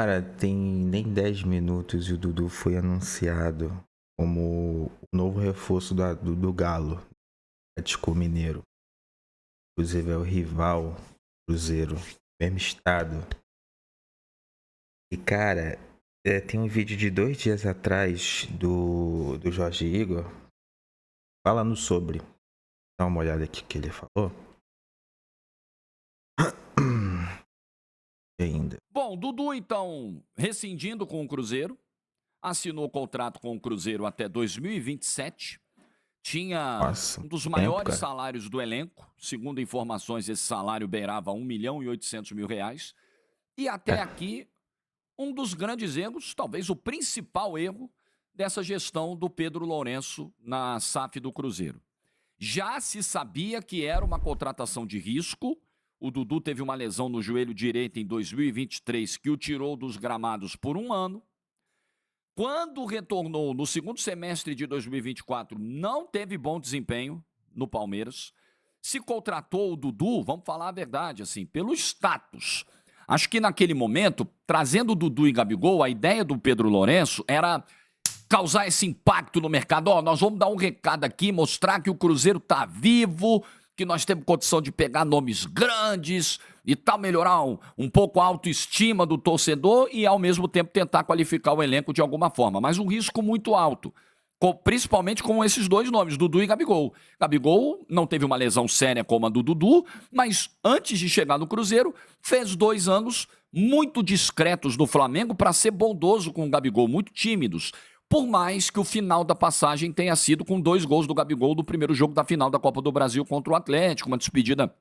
Cara, tem nem 10 minutos e o Dudu foi anunciado como o novo reforço do Galo, Atlético Mineiro. Inclusive é o rival Cruzeiro, mesmo estado. E cara, tem um vídeo de 2 dias atrás do Jorge Igor falando sobre. Dá uma olhada aqui que ele falou. Ainda. Bom, Dudu, então, rescindindo com o Cruzeiro, assinou o contrato com o Cruzeiro até 2027. Tinha Nossa, um dos tempo, maiores cara. salários do elenco. Segundo informações, esse salário beirava R$ 1.800.000. E até aqui, um dos grandes erros, talvez o principal erro, dessa gestão do Pedro Lourenço na SAF do Cruzeiro. Já se sabia que era uma contratação de risco. O Dudu teve uma lesão no joelho direito em 2023 que o tirou dos gramados por um ano. Quando retornou no segundo semestre de 2024, não teve bom desempenho no Palmeiras. Se contratou o Dudu, vamos falar a verdade, assim, pelo status. Acho que naquele momento, trazendo o Dudu e Gabigol, a ideia do Pedro Lourenço era causar esse impacto no mercado. Ó, nós vamos dar um recado aqui, mostrar que o Cruzeiro tá vivo, que nós temos condição de pegar nomes grandes e tal, melhorar um pouco a autoestima do torcedor e, ao mesmo tempo, tentar qualificar o elenco de alguma forma. Mas um risco muito alto, principalmente com esses dois nomes, Dudu e Gabigol. Gabigol não teve uma lesão séria como a do Dudu, mas antes de chegar no Cruzeiro, fez 2 anos muito discretos no Flamengo para ser bondoso com o Gabigol, muito tímidos. Por mais que o final da passagem tenha sido com 2 gols do Gabigol do primeiro jogo da final da Copa do Brasil contra o Atlético, uma despedida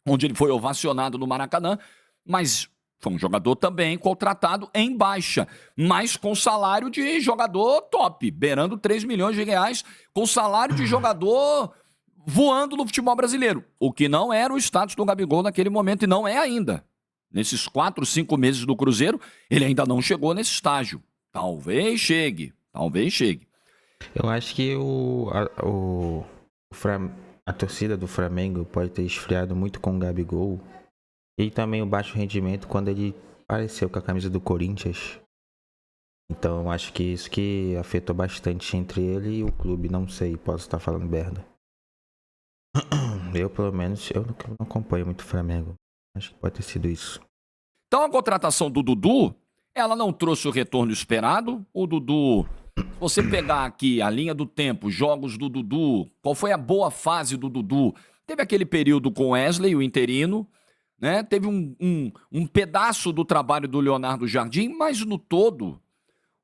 onde ele foi ovacionado no Maracanã, mas foi um jogador também contratado em baixa, mas com salário de jogador top, beirando R$ 3 milhões, com salário de jogador voando no futebol brasileiro, o que não era o status do Gabigol naquele momento e não é ainda. Nesses 4, 5 meses do Cruzeiro, ele ainda não chegou nesse estágio. Talvez chegue. Talvez chegue. Eu acho que a torcida do Flamengo pode ter esfriado muito com o Gabigol. E também o baixo rendimento quando ele apareceu com a camisa do Corinthians. Então eu acho que isso que afetou bastante entre ele e o clube. Não sei, posso estar falando merda. Eu, pelo menos, eu não acompanho muito o Flamengo. Acho que pode ter sido isso. Então a contratação do Dudu, ela não trouxe o retorno esperado. O Dudu, se você pegar aqui a linha do tempo, jogos do Dudu, qual foi a boa fase do Dudu? Teve aquele período com o Wesley, o interino, né? Teve um pedaço do trabalho do Leonardo Jardim, mas no todo,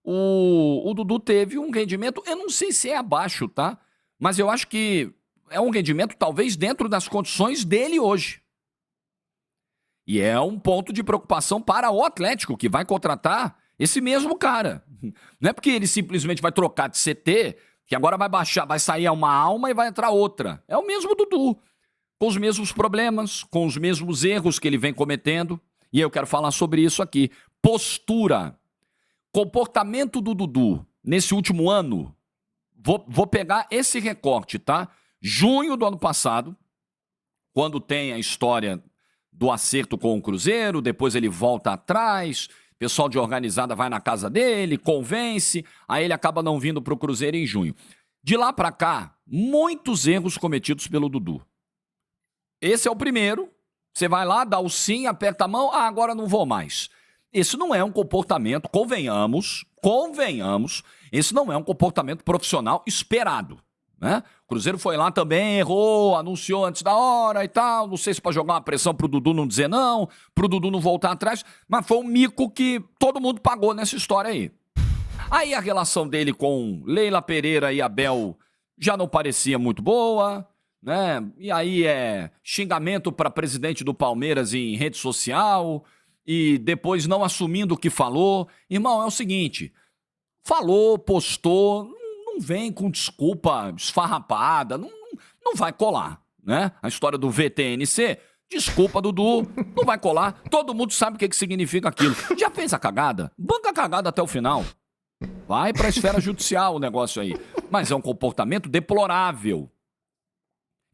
o Dudu teve um rendimento, eu não sei se é abaixo, tá? Mas eu acho que é um rendimento talvez dentro das condições dele hoje. E é um ponto de preocupação para o Atlético, que vai contratar esse mesmo cara. Não é porque ele simplesmente vai trocar de CT, que agora vai baixar, vai sair uma alma e vai entrar outra. É o mesmo Dudu, com os mesmos problemas, com os mesmos erros que ele vem cometendo. E eu quero falar sobre isso aqui. Postura. Comportamento do Dudu nesse último ano. Vou pegar esse recorte, tá? Junho do ano passado, quando tem a história do acerto com o Cruzeiro, depois ele volta atrás, pessoal de organizada vai na casa dele, convence, aí ele acaba não vindo para o Cruzeiro em junho. De lá para cá, muitos erros cometidos pelo Dudu. Esse é o primeiro, você vai lá, dá o sim, aperta a mão, agora não vou mais. Esse não é um comportamento, convenhamos, esse não é um comportamento profissional esperado. Né? O Cruzeiro foi lá também, errou, anunciou antes da hora e tal, não sei se para jogar uma pressão pro Dudu não dizer não, pro Dudu não voltar atrás, mas foi um mico que todo mundo pagou nessa história aí. Aí a relação dele com Leila Pereira e Abel já não parecia muito boa, né? E aí é xingamento para presidente do Palmeiras em rede social e depois não assumindo o que falou. Irmão, é o seguinte, falou, postou, não vem com desculpa esfarrapada, não vai colar, né? A história do VTNC, desculpa, Dudu, não vai colar. Todo mundo sabe o que significa aquilo. Já fez a cagada? Banca a cagada até o final. Vai pra esfera judicial o negócio aí. Mas é um comportamento deplorável.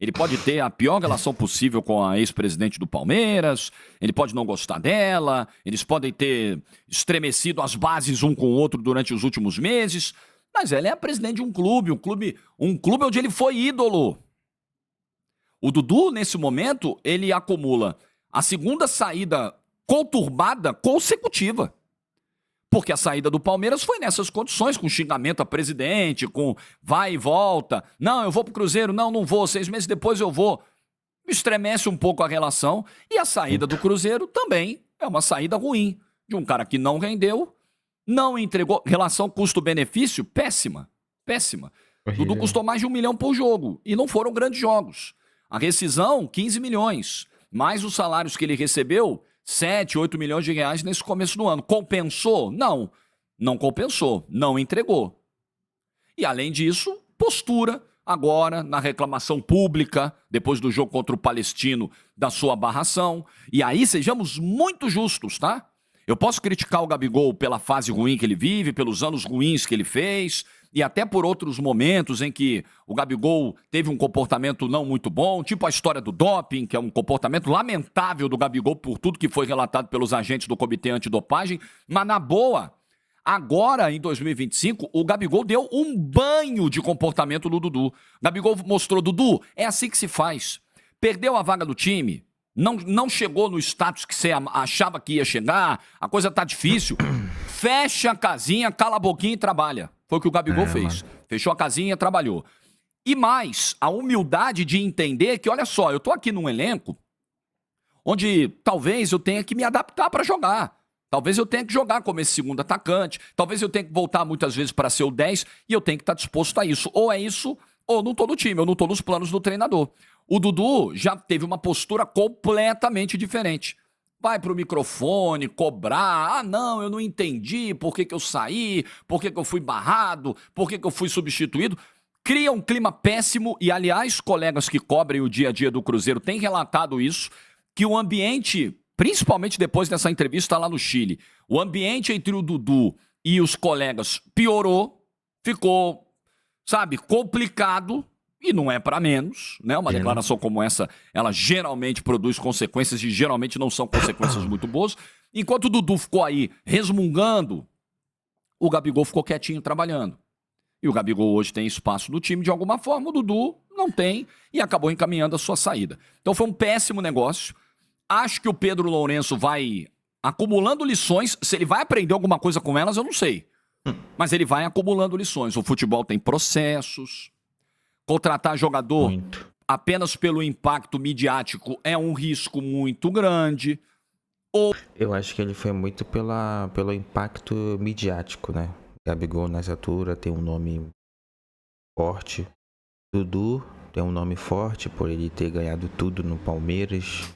Ele pode ter a pior relação possível com a ex-presidente do Palmeiras, ele pode não gostar dela, eles podem ter estremecido as bases um com o outro durante os últimos meses, mas ela é a presidente de um clube onde ele foi ídolo. O Dudu, nesse momento, ele acumula a segunda saída conturbada consecutiva. Porque a saída do Palmeiras foi nessas condições, com xingamento a presidente, com vai e volta. Não, eu vou pro Cruzeiro. Não, não vou. 6 meses depois eu vou. Estremece um pouco a relação. E a saída do Cruzeiro também é uma saída ruim. De um cara que não rendeu, não entregou. Relação custo-benefício, péssima. Péssima. Horrível. Dudu custou mais de 1 milhão por jogo. E não foram grandes jogos. A rescisão, 15 milhões. Mais os salários que ele recebeu, 7, 8 milhões de reais nesse começo do ano. Compensou? Não. Não compensou. Não entregou. E, além disso, postura agora na reclamação pública, depois do jogo contra o Palestino, da sua barração. E aí, sejamos muito justos, tá? Eu posso criticar o Gabigol pela fase ruim que ele vive, pelos anos ruins que ele fez, e até por outros momentos em que o Gabigol teve um comportamento não muito bom, tipo a história do doping, que é um comportamento lamentável do Gabigol por tudo que foi relatado pelos agentes do Comitê Antidopagem, mas na boa, agora em 2025, o Gabigol deu um banho de comportamento no Dudu. O Gabigol mostrou, Dudu, é assim que se faz. Perdeu a vaga do time, não chegou no status que você achava que ia chegar, a coisa tá difícil, fecha a casinha, cala a boquinha e trabalha. Foi o que o Gabigol fez. Mano. Fechou a casinha, trabalhou. E mais, a humildade de entender que, olha só, eu tô aqui num elenco onde talvez eu tenha que me adaptar para jogar. Talvez eu tenha que jogar como esse segundo atacante. Talvez eu tenha que voltar muitas vezes para ser o 10 e eu tenho que estar disposto a isso. Ou é isso, ou não tô no time, eu não tô nos planos do treinador. O Dudu já teve uma postura completamente diferente. Vai pro microfone, cobrar. Ah, não, eu não entendi por que eu saí, por que eu fui barrado, por que eu fui substituído. Cria um clima péssimo e, aliás, colegas que cobrem o dia a dia do Cruzeiro têm relatado isso, que o ambiente, principalmente depois dessa entrevista lá no Chile, o ambiente entre o Dudu e os colegas piorou, ficou, sabe, complicado. E não é para menos, né? Uma declaração como essa, ela geralmente produz consequências e geralmente não são consequências muito boas. Enquanto o Dudu ficou aí resmungando, o Gabigol ficou quietinho trabalhando. E o Gabigol hoje tem espaço no time de alguma forma, o Dudu não tem e acabou encaminhando a sua saída. Então foi um péssimo negócio. Acho que o Pedro Lourenço vai acumulando lições. Se ele vai aprender alguma coisa com elas, eu não sei. Mas ele vai acumulando lições. O futebol tem processos. Contratar jogador apenas pelo impacto midiático é um risco muito grande. Eu acho que ele foi muito pelo impacto midiático, né? Gabigol nessa altura tem um nome forte. Dudu tem um nome forte por ele ter ganhado tudo no Palmeiras.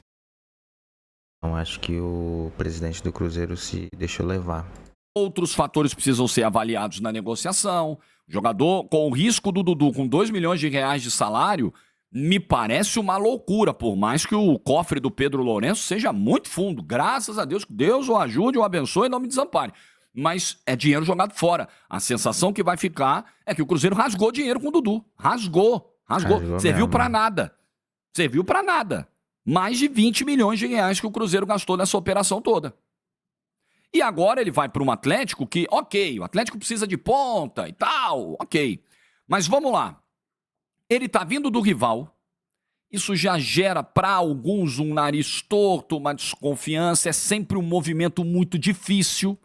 Então acho que o presidente do Cruzeiro se deixou levar. Outros fatores precisam ser avaliados na negociação. Jogador com o risco do Dudu com 2 milhões de reais de salário, me parece uma loucura, por mais que o cofre do Pedro Lourenço seja muito fundo. Graças a Deus, que Deus o ajude, o abençoe e não me desampare. Mas é dinheiro jogado fora. A sensação que vai ficar é que o Cruzeiro rasgou dinheiro com o Dudu. Rasgou. Serviu pra nada. Serviu pra nada. Mais de 20 milhões de reais que o Cruzeiro gastou nessa operação toda. E agora ele vai para um Atlético que, ok, o Atlético precisa de ponta e tal, ok. Mas vamos lá. Ele tá vindo do rival. Isso já gera para alguns um nariz torto, uma desconfiança. É sempre um movimento muito difícil.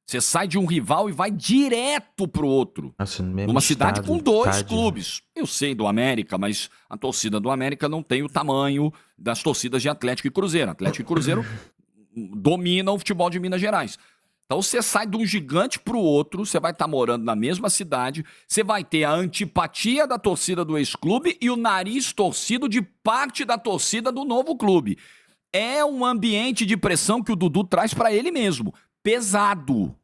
Você sai de um rival e vai direto pro outro. Nossa, no mesmo numa cidade estado, com 2 estádio. clubes. Eu sei do América, mas a torcida do América não tem o tamanho das torcidas de Atlético e Cruzeiro. Atlético e Cruzeiro dominam o futebol de Minas Gerais. Então você sai de um gigante pro outro, você vai estar morando na mesma cidade, você vai ter a antipatia da torcida do ex-clube e o nariz torcido de parte da torcida do novo clube. É um ambiente de pressão que o Dudu traz para ele mesmo. Pesado.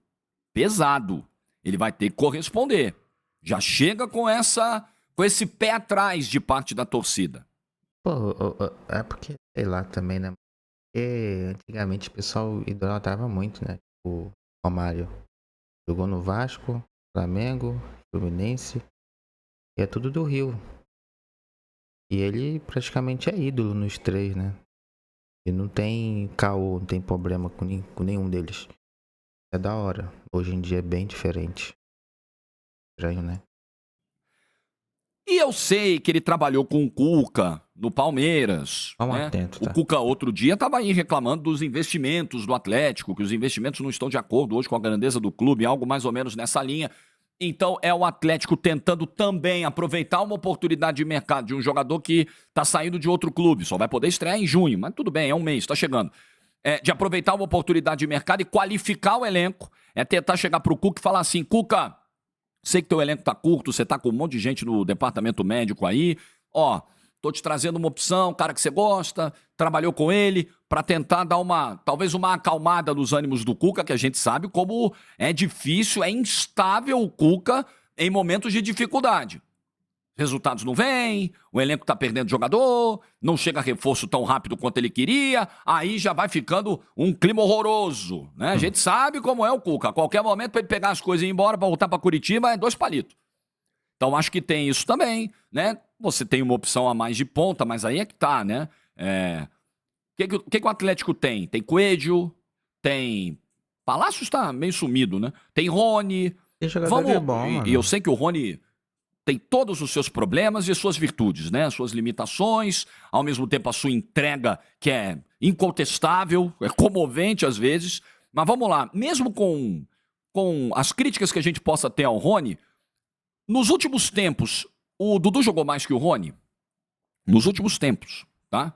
Pesado. Ele vai ter que corresponder. Já chega com esse pé atrás de parte da torcida. Pô, é porque, sei lá também, né? Porque antigamente o pessoal idolatrava muito, né? O Romário jogou no Vasco, Flamengo, Fluminense, e é tudo do Rio. E ele praticamente é ídolo nos três, né? E não tem caô, não tem problema com nenhum deles. É da hora. Hoje em dia é bem diferente. Estranho, né? E eu sei que ele trabalhou com o Cuca no Palmeiras, Vamos né? atento, O tá? Cuca outro dia estava aí reclamando dos investimentos do Atlético, que os investimentos não estão de acordo hoje com a grandeza do clube, algo mais ou menos nessa linha. Então é o Atlético tentando também aproveitar uma oportunidade de mercado de um jogador que está saindo de outro clube, só vai poder estrear em junho, mas tudo bem, é um mês, está chegando. De aproveitar uma oportunidade de mercado e qualificar o elenco, é tentar chegar para o Cuca e falar assim, Cuca, sei que teu elenco tá curto, você tá com um monte de gente no departamento médico aí. Ó, tô te trazendo uma opção, cara que você gosta, trabalhou com ele, pra tentar dar talvez uma acalmada nos ânimos do Cuca, que a gente sabe como é difícil, é instável o Cuca em momentos de dificuldade. Resultados não vêm, o elenco tá perdendo jogador, não chega reforço tão rápido quanto ele queria, aí já vai ficando um clima horroroso, né? A gente sabe como é o Cuca. A qualquer momento, pra ele pegar as coisas e ir embora, pra voltar pra Curitiba, é 2 palitos. Então acho que tem isso também, né? Você tem uma opção a mais de ponta, mas aí é que tá, né? O que o Atlético tem? Tem Coelho, tem... Palácios tá meio sumido, né? Tem Rony. Tem jogador Vamos... de bom, E eu mano. sei que o Rony tem todos os seus problemas e suas virtudes, né? As suas limitações, ao mesmo tempo a sua entrega, que é incontestável, é comovente às vezes. Mas vamos lá, mesmo com as críticas que a gente possa ter ao Rony, nos últimos tempos, o Dudu jogou mais que o Rony? Nos últimos tempos, tá?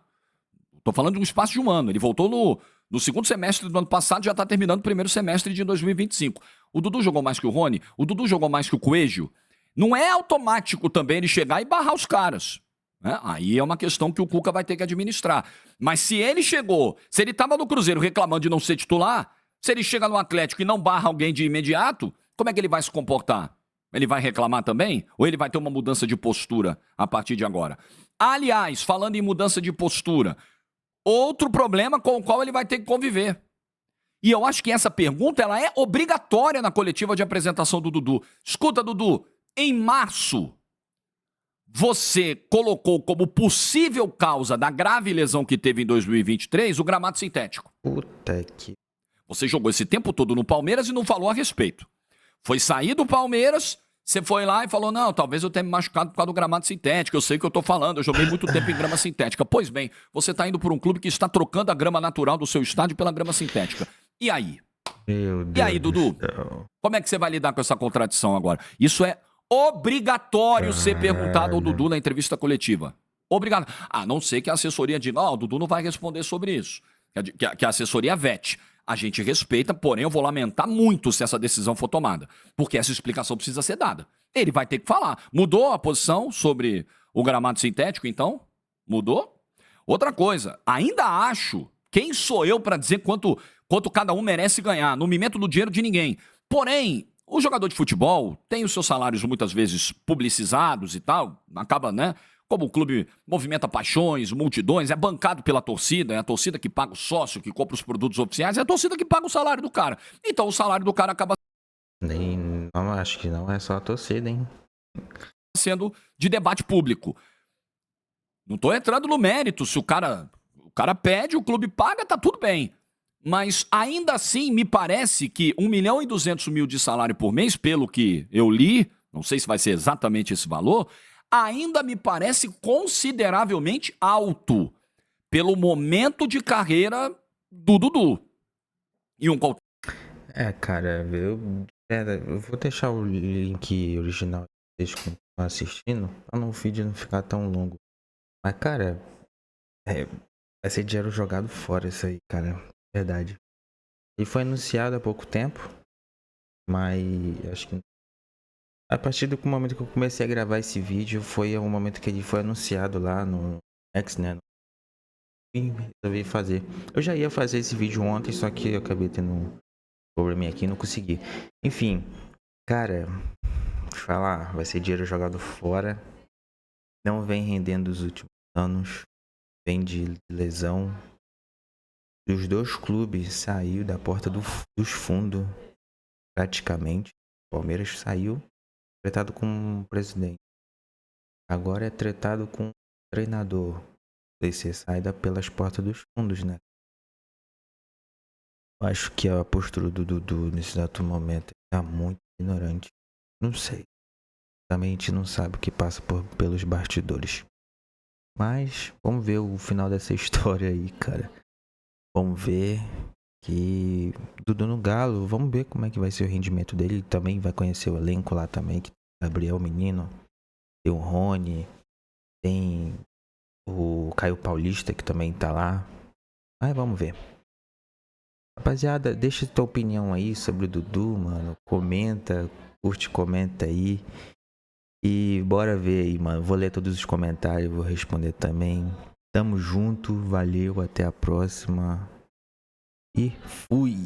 Tô falando de um espaço de um ano. Ele voltou no segundo semestre do ano passado, já tá terminando o primeiro semestre de 2025. O Dudu jogou mais que o Rony? O Dudu jogou mais que o Coelho? Não é automático também ele chegar e barrar os caras, né? Aí é uma questão que o Cuca vai ter que administrar. Mas se ele chegou, se ele estava no Cruzeiro reclamando de não ser titular, se ele chega no Atlético e não barra alguém de imediato, como é que ele vai se comportar? Ele vai reclamar também? Ou ele vai ter uma mudança de postura a partir de agora? Aliás, falando em mudança de postura, outro problema com o qual ele vai ter que conviver. E eu acho que essa pergunta ela é obrigatória na coletiva de apresentação do Dudu. Escuta, Dudu, em março, você colocou como possível causa da grave lesão que teve em 2023 o gramado sintético. Puta que... Você jogou esse tempo todo no Palmeiras e não falou a respeito. Foi sair do Palmeiras, você foi lá e falou, não, talvez eu tenha me machucado por causa do gramado sintético, eu sei o que eu tô falando, eu joguei muito tempo em grama sintética. Pois bem, você tá indo por um clube que está trocando a grama natural do seu estádio pela grama sintética. E aí? Meu E aí, Deus Dudu? do céu. Como é que você vai lidar com essa contradição agora? Isso é obrigatório ser perguntado ao Caralho. Dudu na entrevista coletiva. Obrigado. A não ser que a assessoria diga, não, o Dudu não vai responder sobre isso. Que a assessoria vete. A gente respeita, porém eu vou lamentar muito se essa decisão for tomada. Porque essa explicação precisa ser dada. Ele vai ter que falar. Mudou a posição sobre o gramado sintético, então? Mudou? Outra coisa, ainda acho, quem sou eu para dizer quanto cada um merece ganhar? Não me meto no dinheiro de ninguém. Porém, o jogador de futebol tem os seus salários muitas vezes publicizados e tal, acaba, né? Como o clube movimenta paixões, multidões, é bancado pela torcida, é a torcida que paga o sócio, que compra os produtos oficiais, é a torcida que paga o salário do cara. Então o salário do cara acaba Não, acho que não é só a torcida, hein? sendo de debate público. Não tô entrando no mérito, se o cara pede, o clube paga, tá tudo bem. Mas ainda assim, me parece que 1.200.000 de salário por mês, pelo que eu li, não sei se vai ser exatamente esse valor, ainda me parece consideravelmente alto pelo momento de carreira do Dudu. E um Cara, eu vou deixar o link original pra vocês que estão assistindo, pra o vídeo não ficar tão longo. Mas, cara, vai ser dinheiro jogado fora isso aí, cara. Verdade. E foi anunciado há pouco tempo, mas acho que a partir do momento que eu comecei a gravar esse vídeo, foi o momento que ele foi anunciado lá no X, né? E resolvi fazer. Eu já ia fazer esse vídeo ontem, só que eu acabei tendo um probleminha aqui e não consegui. Enfim, cara, deixa eu falar, vai ser dinheiro jogado fora. Não vem rendendo os últimos anos. Vem de lesão. Os dois clubes saiu da porta dos fundos, praticamente. O Palmeiras saiu tratado com o presidente. Agora é tratado com treinador desse sai pelas portas dos fundos, né? Eu acho que a postura do Dudu nesse exato momento tá muito ignorante. Não sei. Também a gente não sabe o que passa pelos bastidores. Mas vamos ver o final dessa história aí, cara. Vamos ver que Dudu no Galo, vamos ver como é que vai ser o rendimento dele. Ele também vai conhecer o elenco lá também, que Gabriel Menino, tem o Rony, tem o Caio Paulista que também tá lá. Mas vamos ver. Rapaziada, deixa tua opinião aí sobre o Dudu, mano. Comenta, curte, comenta aí. E bora ver aí, mano. Vou ler todos os comentários, vou responder também. Tamo junto, valeu, até a próxima. E fui!